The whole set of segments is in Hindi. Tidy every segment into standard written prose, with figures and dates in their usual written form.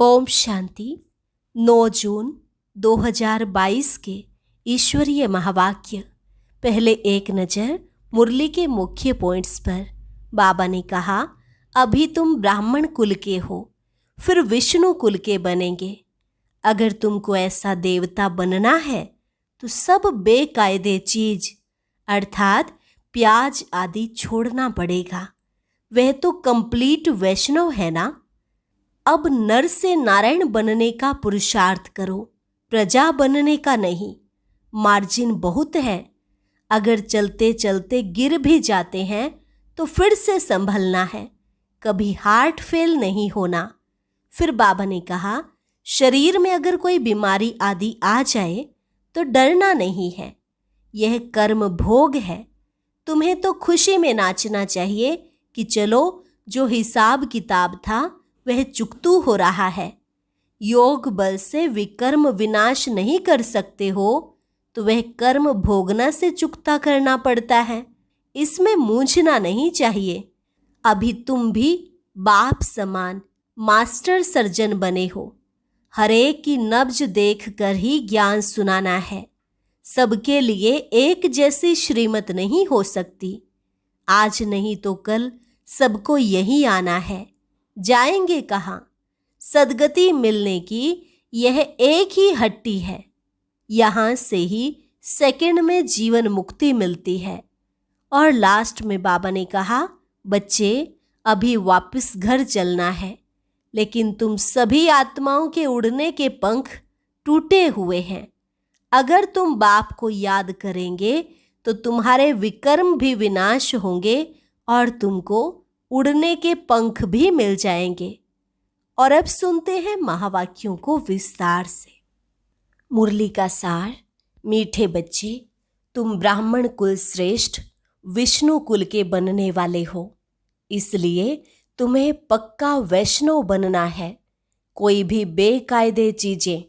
ओम शांति। 9 जून 2022 के ईश्वरीय महावाक्य। पहले एक नज़र मुरली के मुख्य पॉइंट्स पर। बाबा ने कहा, अभी तुम ब्राह्मण कुल के हो, फिर विष्णु कुल के बनेंगे। अगर तुमको ऐसा देवता बनना है तो सब बेकायदे चीज अर्थात प्याज आदि छोड़ना पड़ेगा। वह तो कंप्लीट वैष्णव है ना। अब नर से नारायण बनने का पुरुषार्थ करो, प्रजा बनने का नहीं। मार्जिन बहुत है। अगर चलते चलते गिर भी जाते हैं तो फिर से संभलना है, कभी हार्ट फेल नहीं होना। फिर बाबा ने कहा, शरीर में अगर कोई बीमारी आदि आ जाए तो डरना नहीं है, यह कर्म भोग है। तुम्हें तो खुशी में नाचना चाहिए कि चलो, जो हिसाब किताब था वह चुकतू हो रहा है। योग बल से विकर्म विनाश नहीं कर सकते हो तो वह कर्म भोगना से चुकता करना पड़ता है। इसमें मूंझना नहीं चाहिए। अभी तुम भी बाप समान मास्टर सर्जन बने हो। हरेक की नब्ज देख कर ही ज्ञान सुनाना है। सबके लिए एक जैसी श्रीमत नहीं हो सकती। आज नहीं तो कल सबको यही आना है। जाएंगे कहाँ? सदगति मिलने की यह एक ही हट्टी है। यहाँ से ही सेकंड में जीवन मुक्ति मिलती है। और लास्ट में बाबा ने कहा, बच्चे अभी वापस घर चलना है, लेकिन तुम सभी आत्माओं के उड़ने के पंख टूटे हुए हैं। अगर तुम बाप को याद करेंगे तो तुम्हारे विकर्म भी विनाश होंगे और तुमको उड़ने के पंख भी मिल जाएंगे। और अब सुनते हैं महावाक्यों को विस्तार से। मुरली का सार। मीठे बच्चे, तुम ब्राह्मण कुल श्रेष्ठ विष्णु कुल के बनने वाले हो, इसलिए तुम्हें पक्का वैष्णव बनना है। कोई भी बेकायदे चीजें,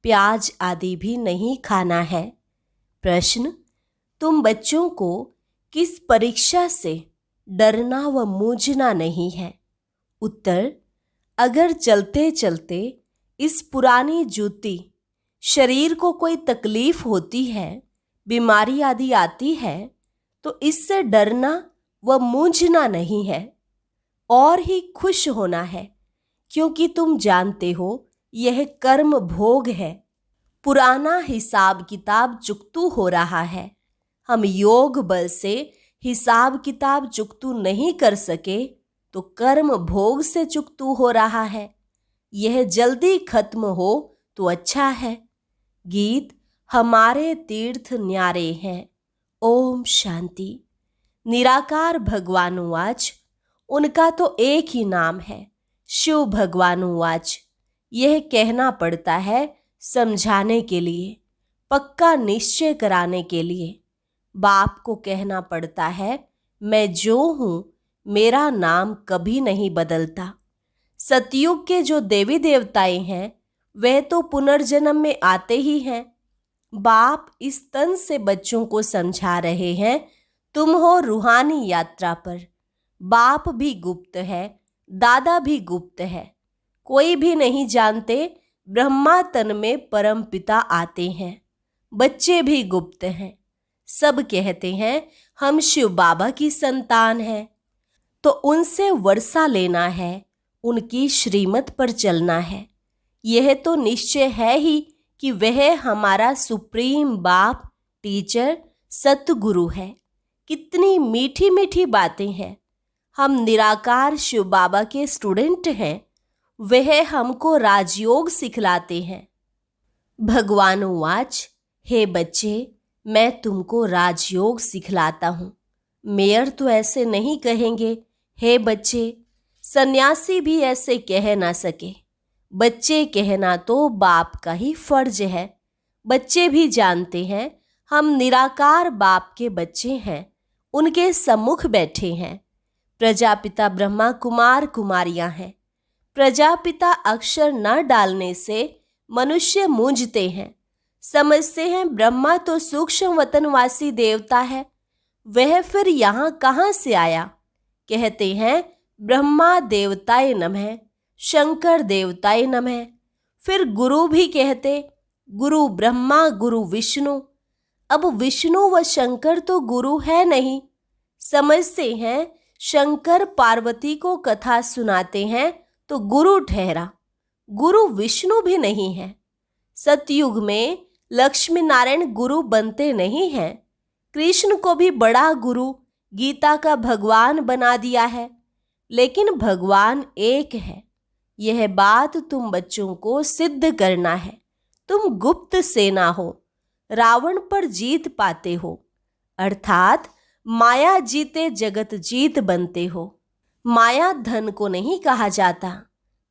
प्याज आदि भी नहीं खाना है। प्रश्न, तुम बच्चों को किस परीक्षा से डरना व मूझना नहीं है? उत्तर, अगर चलते चलते इस पुरानी जूती शरीर को कोई तकलीफ होती है, बीमारी आदि आती है, तो इससे डरना व मूझना नहीं है और ही खुश होना है, क्योंकि तुम जानते हो यह कर्म भोग है। पुराना हिसाब किताब चुकतू हो रहा है। हम योग बल से हिसाब किताब चुकतू नहीं कर सके तो कर्म भोग से चुकतू हो रहा है। यह जल्दी खत्म हो तो अच्छा है। गीत, हमारे तीर्थ न्यारे हैं। ओम शांति। निराकार भगवानुवाच, उनका तो एक ही नाम है, शिव भगवानुवाच। यह कहना पड़ता है समझाने के लिए, पक्का निश्चय कराने के लिए। बाप को कहना पड़ता है, मैं जो हूं मेरा नाम कभी नहीं बदलता। सतयुग के जो देवी देवताएं हैं वह तो पुनर्जन्म में आते ही हैं। बाप इस तन से बच्चों को समझा रहे हैं, तुम हो रूहानी यात्रा पर। बाप भी गुप्त है, दादा भी गुप्त है। कोई भी नहीं जानते ब्रह्मा तन में परम पिता आते हैं। बच्चे भी गुप्त हैं। सब कहते हैं हम शिव बाबा की संतान हैं, तो उनसे वर्षा लेना है, उनकी श्रीमत पर चलना है। यह तो निश्चय है ही कि वह हमारा सुप्रीम बाप, टीचर, सतगुरु है। कितनी मीठी मीठी बातें हैं। हम निराकार शिव बाबा के स्टूडेंट हैं। वह हमको राजयोग सिखलाते हैं। भगवानुवाच, हे बच्चे, मैं तुमको राजयोग सिखलाता हूँ। मेयर तो ऐसे नहीं कहेंगे, हे बच्चे। सन्यासी भी ऐसे कह ना सके। बच्चे कहना तो बाप का ही फर्ज है। बच्चे भी जानते हैं हम निराकार बाप के बच्चे हैं, उनके सम्मुख बैठे हैं। प्रजापिता ब्रह्मा कुमार कुमारियां हैं। प्रजापिता अक्षर न डालने से मनुष्य मूंझते हैं, समझते हैं ब्रह्मा तो सूक्ष्म वतनवासी देवता है, वह फिर यहाँ कहाँ से आया। कहते हैं ब्रह्मा देवताय नमः, शंकर देवताय नमः। फिर गुरु भी कहते, गुरु ब्रह्मा गुरु विष्णु। अब विष्णु व शंकर तो गुरु है नहीं। समझते हैं शंकर पार्वती को कथा सुनाते हैं तो गुरु ठहरा, गुरु विष्णु भी नहीं है। सतयुग में लक्ष्मी नारायण गुरु बनते नहीं हैं। कृष्ण को भी बड़ा गुरु गीता का भगवान बना दिया है, लेकिन भगवान एक है। यह बात तुम बच्चों को सिद्ध करना है। तुम गुप्त सेना हो, रावण पर जीत पाते हो, अर्थात माया जीते जगत जीत बनते हो। माया धन को नहीं कहा जाता,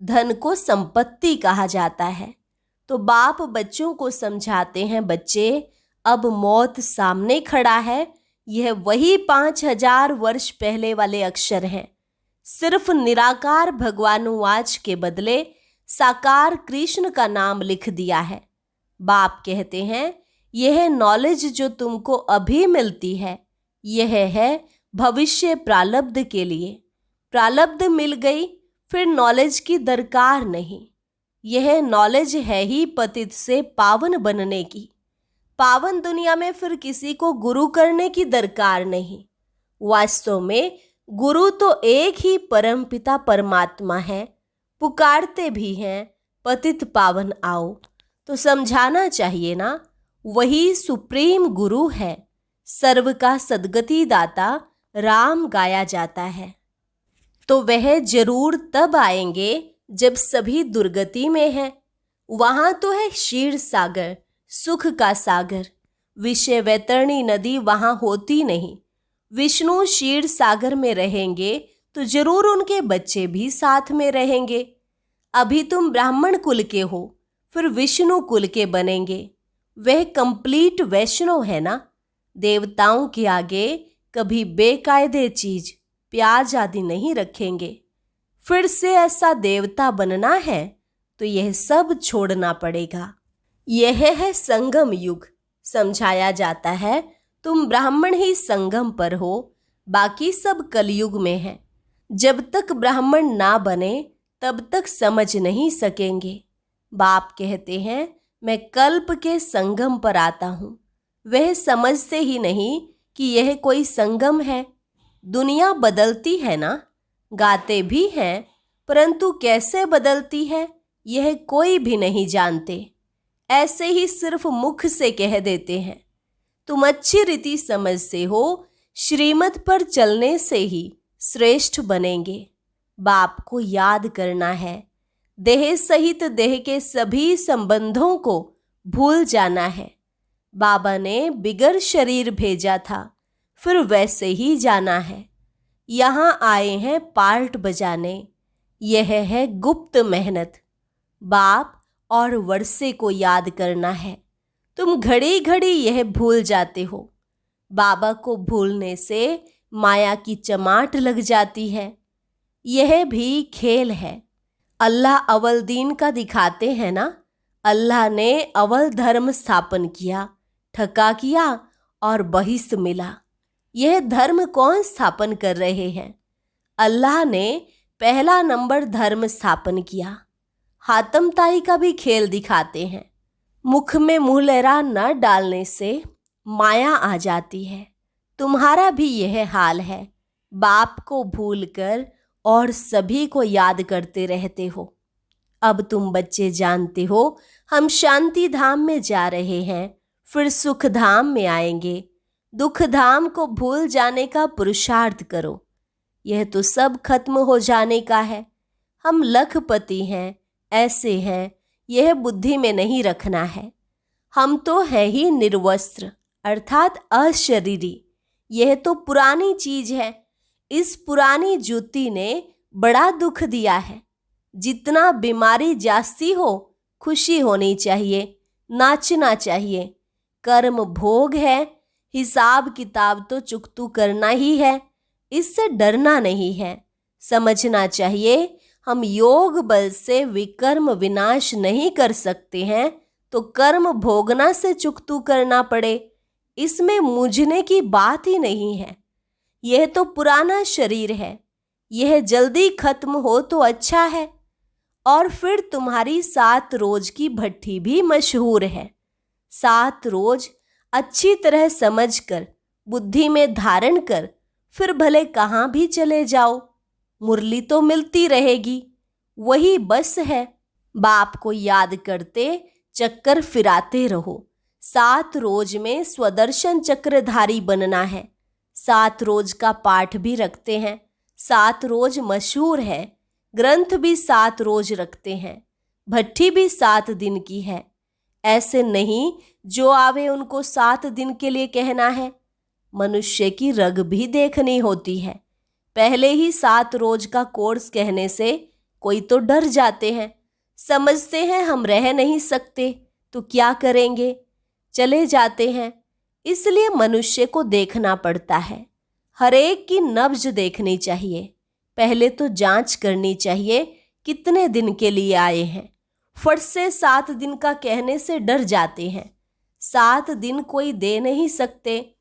धन को संपत्ति कहा जाता है। तो बाप बच्चों को समझाते हैं, बच्चे अब मौत सामने खड़ा है। यह वही 5000 वर्ष पहले वाले अक्षर हैं। सिर्फ निराकार भगवानुवाच के बदले साकार कृष्ण का नाम लिख दिया है। बाप कहते हैं, यह नॉलेज जो तुमको अभी मिलती है, यह है भविष्य प्रारब्ध के लिए। प्रारब्ध मिल गई, फिर नॉलेज की दरकार नहीं। यह नॉलेज है ही पतित से पावन बनने की। पावन दुनिया में फिर किसी को गुरु करने की दरकार नहीं। वास्तव में गुरु तो एक ही परमपिता परमात्मा है। पुकारते भी हैं, पतित पावन आओ। तो समझाना चाहिए ना, वही सुप्रीम गुरु है। सर्व का सद्गति दाता राम गाया जाता है। तो वह जरूर तब आएंगे जब सभी दुर्गति में हैं। वहां तो है क्षीर सागर, सुख का सागर। विषय वैतरणी नदी वहां होती नहीं। विष्णु क्षीर सागर में रहेंगे तो जरूर उनके बच्चे भी साथ में रहेंगे। अभी तुम ब्राह्मण कुल के हो, फिर विष्णु कुल के बनेंगे। वह कंप्लीट वैष्णव है ना। देवताओं के आगे कभी बेकायदे चीज प्याज आदि नहीं रखेंगे। फिर से ऐसा देवता बनना है तो यह सब छोड़ना पड़ेगा। यह है संगम युग। समझाया जाता है, तुम ब्राह्मण ही संगम पर हो, बाकी सब कलयुग में है। जब तक ब्राह्मण ना बने तब तक समझ नहीं सकेंगे। बाप कहते हैं, मैं कल्प के संगम पर आता हूँ। वह समझते ही नहीं कि यह कोई संगम है। दुनिया बदलती है ना, गाते भी हैं, परंतु कैसे बदलती है यह कोई भी नहीं जानते। ऐसे ही सिर्फ मुख से कह देते हैं। तुम अच्छी रीति समझते हो, श्रीमत पर चलने से ही श्रेष्ठ बनेंगे। बाप को याद करना है। देह सहित देह के सभी संबंधों को भूल जाना है। बाबा ने बिगर शरीर भेजा था, फिर वैसे ही जाना है। यहाँ आए हैं पार्ट बजाने। यह है गुप्त मेहनत। बाप और वर्षे को याद करना है। तुम घड़ी घड़ी यह भूल जाते हो। बाबा को भूलने से माया की चमाट लग जाती है। यह भी खेल है। अल्लाह अव्वल दीन का दिखाते हैं ना। अल्लाह ने अव्वल धर्म स्थापन किया, ठका किया और बहिष्ठ मिला। यह धर्म कौन स्थापन कर रहे हैं? अल्लाह ने पहला नंबर धर्म स्थापन किया। हातमताई का भी खेल दिखाते हैं। मुख में मुँह लहरा न डालने से माया आ जाती है। तुम्हारा भी यह हाल है। बाप को भूलकर और सभी को याद करते रहते हो। अब तुम बच्चे जानते हो, हम शांति धाम में जा रहे हैं, फिर सुख धाम में आएंगे। दुख धाम को भूल जाने का पुरुषार्थ करो। यह तो सब खत्म हो जाने का है। हम लखपति हैं, ऐसे हैं, यह बुद्धि में नहीं रखना है। हम तो है ही निर्वस्त्र, अर्थात अशरीरी। यह तो पुरानी चीज है। इस पुरानी जूती ने बड़ा दुख दिया है। जितना बीमारी जास्ती हो, खुशी होनी चाहिए, नाचना चाहिए। कर्म भोग है, हिसाब किताब तो चुकतू करना ही है। इससे डरना नहीं है। समझना चाहिए, हम योग बल से विकर्म विनाश नहीं कर सकते हैं, तो कर्म भोगना से चुकतू करना पड़े, इसमें मुझने की बात ही नहीं है। यह तो पुराना शरीर है। यह जल्दी खत्म हो तो अच्छा है। और फिर तुम्हारी 7 रोज की भट्ठी भी मशहूर है। 7 रोज अच्छी तरह समझकर, बुद्धि में धारण कर, फिर भले कहाँ भी चले जाओ, मुरली तो मिलती रहेगी। वही बस है। बाप को याद करते चक्कर फिराते रहो। 7 रोज में स्वदर्शन चक्रधारी बनना है। 7 रोज का पाठ भी रखते हैं। 7 रोज मशहूर है। ग्रंथ भी 7 रोज रखते हैं। भट्ठी भी 7 दिन की है। ऐसे नहीं जो आवे उनको 7 दिन के लिए कहना है। मनुष्य की रग भी देखनी होती है। पहले ही 7 रोज का कोर्स कहने से कोई तो डर जाते हैं, समझते हैं हम रह नहीं सकते तो क्या करेंगे, चले जाते हैं। इसलिए मनुष्य को देखना पड़ता है। हर एक की नब्ज देखनी चाहिए। पहले तो जांच करनी चाहिए कितने दिन के लिए आए हैं। फट से 7 दिन का कहने से डर जाते हैं। 7 दिन कोई दे नहीं सकते।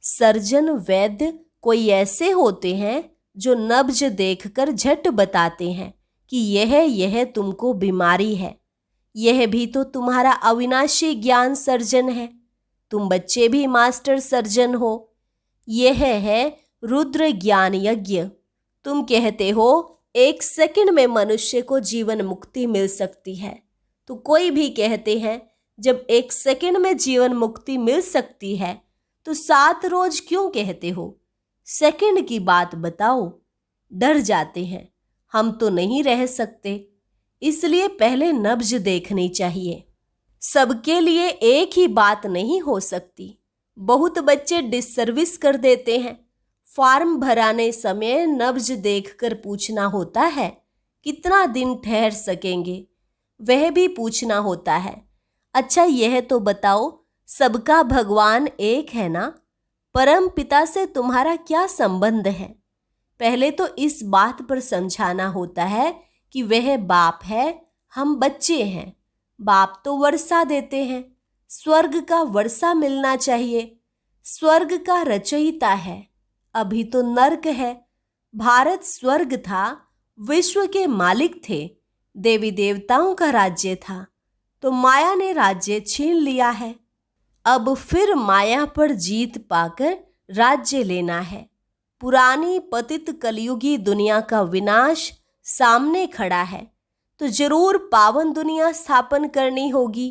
सर्जन वैद्य कोई ऐसे होते हैं जो नब्ज देखकर झट बताते हैं कि यह तुमको बीमारी है। यह भी तो तुम्हारा अविनाशी ज्ञान सर्जन है। तुम बच्चे भी मास्टर सर्जन हो। यह है रुद्र ज्ञान यज्ञ। तुम कहते हो 1 सेकंड में मनुष्य को जीवन मुक्ति मिल सकती है, तो कोई भी कहते हैं जब 1 सेकंड में जीवन मुक्ति मिल सकती है तो 7 रोज क्यों कहते हो? सेकंड की बात बताओ। डर जाते हैं, हम तो नहीं रह सकते। इसलिए पहले नब्ज देखनी चाहिए। सबके लिए एक ही बात नहीं हो सकती। बहुत बच्चे डिससर्विस कर देते हैं। फॉर्म भराने समय नब्ज देखकर पूछना होता है कितना दिन ठहर सकेंगे, वह भी पूछना होता है। अच्छा यह तो बताओ, सबका भगवान एक है ना? परम पिता से तुम्हारा क्या संबंध है? पहले तो इस बात पर समझाना होता है कि वह बाप है, हम बच्चे हैं। बाप तो वर्षा देते हैं। स्वर्ग का वर्षा मिलना चाहिए। स्वर्ग का रचयिता है, अभी तो नर्क है। भारत स्वर्ग था, विश्व के मालिक थे, देवी देवताओं का राज्य था, तो माया ने राज्य छीन लिया है। अब फिर माया पर जीत पाकर राज्य लेना है। पुरानी पतित कलयुगी दुनिया का विनाश सामने खड़ा है, तो जरूर पावन दुनिया स्थापन करनी होगी।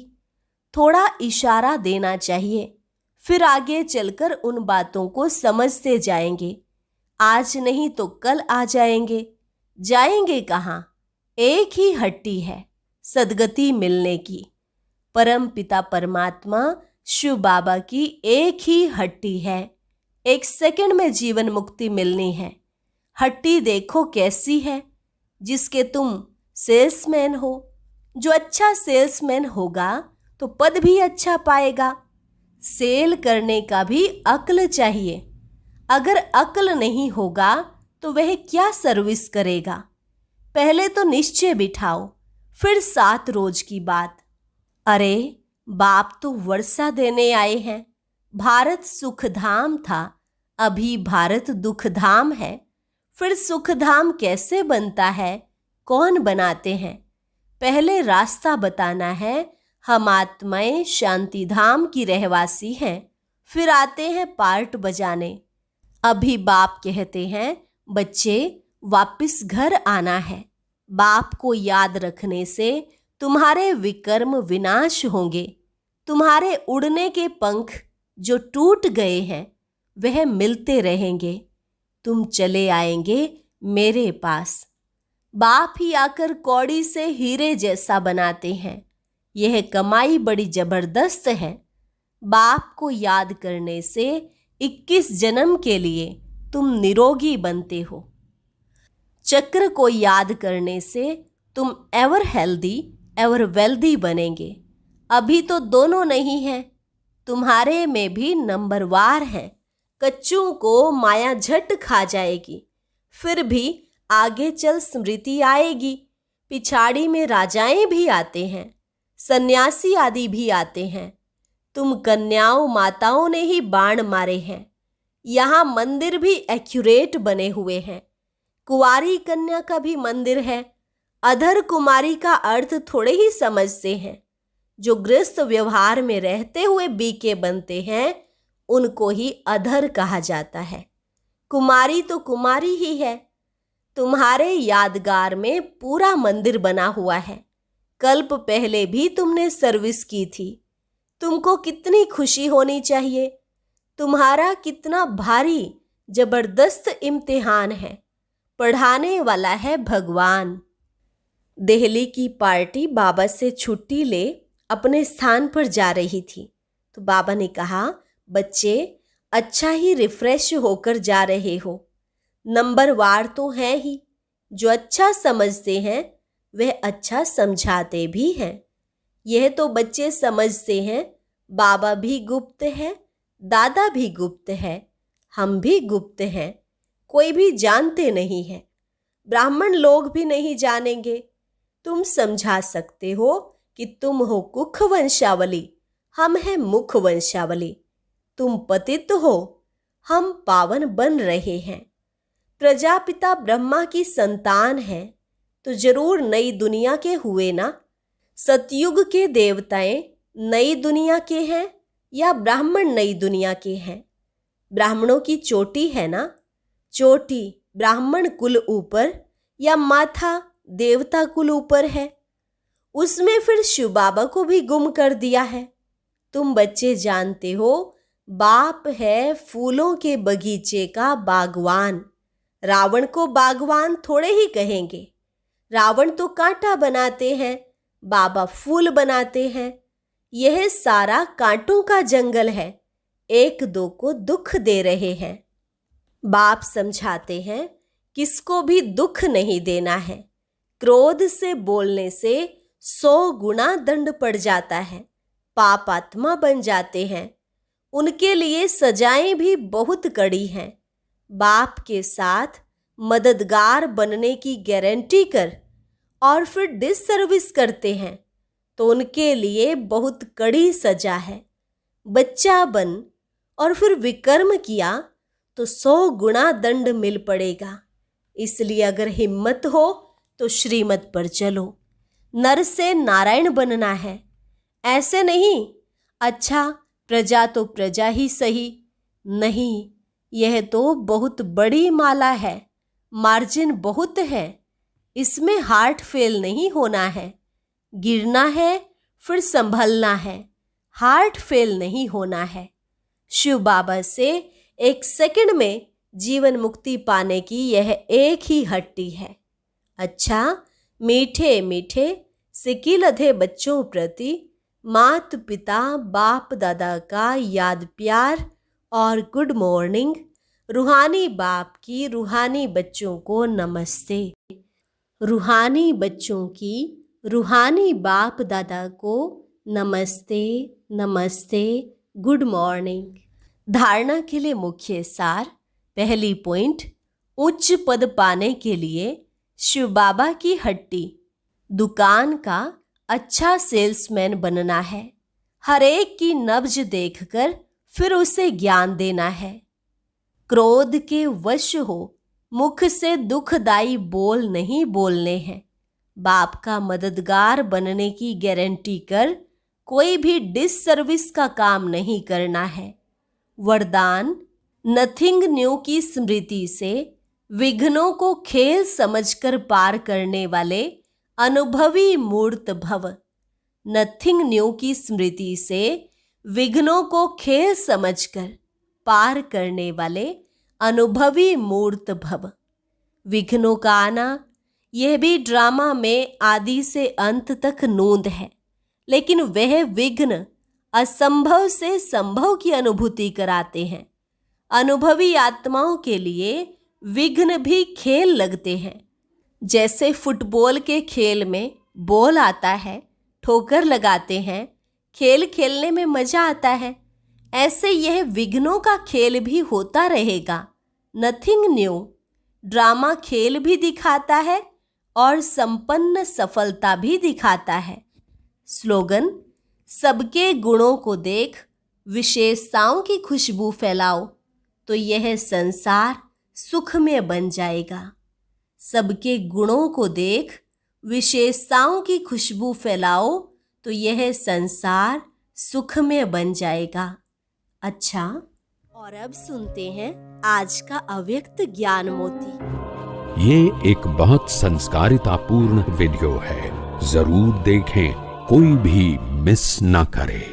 थोड़ा इशारा देना चाहिए, फिर आगे चलकर उन बातों को समझते जाएंगे। आज नहीं तो कल आ जाएंगे। जाएंगे कहाँ? एक ही हट्टी है सदगति मिलने की। परम पिता परमात्मा शिव बाबा की एक ही हट्टी है। 1 सेकंड में जीवन मुक्ति मिलनी है। हट्टी देखो कैसी है, जिसके तुम सेल्समैन हो। जो अच्छा सेल्समैन होगा तो पद भी अच्छा पाएगा। सेल करने का भी अक्ल चाहिए। अगर अक्ल नहीं होगा तो वह क्या सर्विस करेगा? पहले तो निश्चय बिठाओ, फिर 7 रोज की बात। अरे बाप तो वर्षा देने आए हैं। भारत सुखधाम था, अभी भारत दुखधाम है। फिर सुखधाम कैसे बनता है, कौन बनाते हैं? पहले रास्ता बताना है। हम आत्माएं शांति धाम की रहवासी हैं, फिर आते हैं पार्ट बजाने। अभी बाप कहते हैं बच्चे वापस घर आना है। बाप को याद रखने से तुम्हारे विकर्म विनाश होंगे। तुम्हारे उड़ने के पंख जो टूट गए हैं वह मिलते रहेंगे। तुम चले आएंगे मेरे पास। बाप ही आकर कौड़ी से हीरे जैसा बनाते हैं। यह कमाई बड़ी जबरदस्त है। बाप को याद करने से 21 जन्म के लिए तुम निरोगी बनते हो। चक्र को याद करने से तुम एवर हेल्दी एवर वेल्दी बनेंगे। अभी तो दोनों नहीं हैं, तुम्हारे में भी नंबरवार हैं। कच्चों को माया झट खा जाएगी, फिर भी आगे चल स्मृति आएगी। पिछाड़ी में राजाएं भी आते हैं, सन्यासी आदि भी आते हैं। तुम कन्याओं माताओं ने ही बाण मारे हैं। यहाँ मंदिर भी एक्यूरेट बने हुए हैं। कुंवारी कन्या का भी मंदिर है। अधर कुमारी का अर्थ थोड़े ही समझते हैं। जो गृहस्थ व्यवहार में रहते हुए बीके बनते हैं उनको ही अधर कहा जाता है। कुमारी तो कुमारी ही है। तुम्हारे यादगार में पूरा मंदिर बना हुआ है। कल्प पहले भी तुमने सर्विस की थी। तुमको कितनी खुशी होनी चाहिए। तुम्हारा कितना भारी जबरदस्त इम्तिहान है। पढ़ाने वाला है भगवान। दिल्ली की पार्टी बाबा से छुट्टी ले अपने स्थान पर जा रही थी तो बाबा ने कहा, बच्चे अच्छा ही रिफ्रेश होकर जा रहे हो। नंबरवार तो है ही। जो अच्छा समझते हैं वह अच्छा समझाते भी हैं। यह तो बच्चे समझते हैं बाबा भी गुप्त है, दादा भी गुप्त है, हम भी गुप्त हैं। कोई भी जानते नहीं है। ब्राह्मण लोग भी नहीं जानेंगे। तुम समझा सकते हो कि तुम हो कुख वंशावली, हम हैं मुख वंशावली। तुम पतित हो, हम पावन बन रहे हैं। प्रजापिता ब्रह्मा की संतान है तो जरूर नई दुनिया के हुए ना। सतयुग के देवताएं नई दुनिया के हैं या ब्राह्मण नई दुनिया के हैं? ब्राह्मणों की चोटी है ना। चोटी ब्राह्मण कुल ऊपर या माथा देवता कुल ऊपर है। उसमें फिर शिव बाबा को भी गुम कर दिया है। तुम बच्चे जानते हो बाप है फूलों के बगीचे का बागवान। रावण को बागवान थोड़े ही कहेंगे। रावण तो कांटा बनाते हैं, बाबा फूल बनाते हैं। यह सारा कांटों का जंगल है। एक दो को दुख दे रहे हैं। बाप समझाते हैं किसको भी दुख नहीं देना है। क्रोध से बोलने से 100 गुना दंड पड़ जाता है। पाप आत्मा बन जाते हैं। उनके लिए सजाएं भी बहुत कड़ी हैं। बाप के साथ मददगार बनने की गारंटी कर और फिर डिससर्विस करते हैं तो उनके लिए बहुत कड़ी सजा है। बच्चा बन और फिर विकर्म किया तो 100 गुना दंड मिल पड़ेगा। इसलिए अगर हिम्मत हो तो श्रीमत पर चलो। नर से नारायण बनना है। ऐसे नहीं अच्छा प्रजा तो प्रजा ही सही। नहीं, यह तो बहुत बड़ी माला है। मार्जिन बहुत है। इसमें हार्ट फेल नहीं होना है। गिरना है फिर संभलना है। हार्ट फेल नहीं होना है। शिव बाबा से 1 सेकंड में जीवन मुक्ति पाने की यह एक ही हट्टी है। अच्छा, मीठे मीठे सिकिलधे बच्चों प्रति मात पिता बाप दादा का याद प्यार और गुड मॉर्निंग। रूहानी बाप की रूहानी बच्चों को नमस्ते। रूहानी बच्चों की रूहानी बाप दादा को नमस्ते नमस्ते, गुड मॉर्निंग। धारणा के लिए मुख्य सार। पहली पॉइंट, उच्च पद पाने के लिए शिव बाबा की हट्टी दुकान का अच्छा सेल्समैन बनना है। हर एक की नब्ज देखकर फिर उसे ज्ञान देना है। क्रोध के वश हो मुख से दुखदाई बोल नहीं बोलने हैं। बाप का मददगार बनने की गारंटी कर कोई भी डिससर्विस का काम नहीं करना है। वरदान, नथिंग न्यू की स्मृति से विघ्नों को खेल समझकर पार करने वाले अनुभवी मूर्त भव। नथिंग न्यू की स्मृति से विघ्नों को खेल समझकर पार करने वाले अनुभवी मूर्त भव। विघ्नों का आना यह भी ड्रामा में आदि से अंत तक नूंद है, लेकिन वह विघ्न असंभव से संभव की अनुभूति कराते हैं। अनुभवी आत्माओं के लिए विघ्न भी खेल लगते हैं। जैसे फुटबॉल के खेल में बॉल आता है, ठोकर लगाते हैं, खेल खेलने में मजा आता है, ऐसे यह विघ्नों का खेल भी होता रहेगा। नथिंग न्यू ड्रामा खेल भी दिखाता है और संपन्न सफलता भी दिखाता है। स्लोगन, सबके गुणों को देख विशेषताओं की खुशबू फैलाओ तो यह संसार सुख में बन जाएगा। सबके गुणों को देख विशेषताओं की खुशबू फैलाओ तो यह संसार सुखमय बन जाएगा। अच्छा, और अब सुनते हैं आज का अव्यक्त ज्ञान मोती। ये एक बहुत संस्कारितापूर्ण वीडियो है, जरूर देखें, कोई भी मिस ना करे।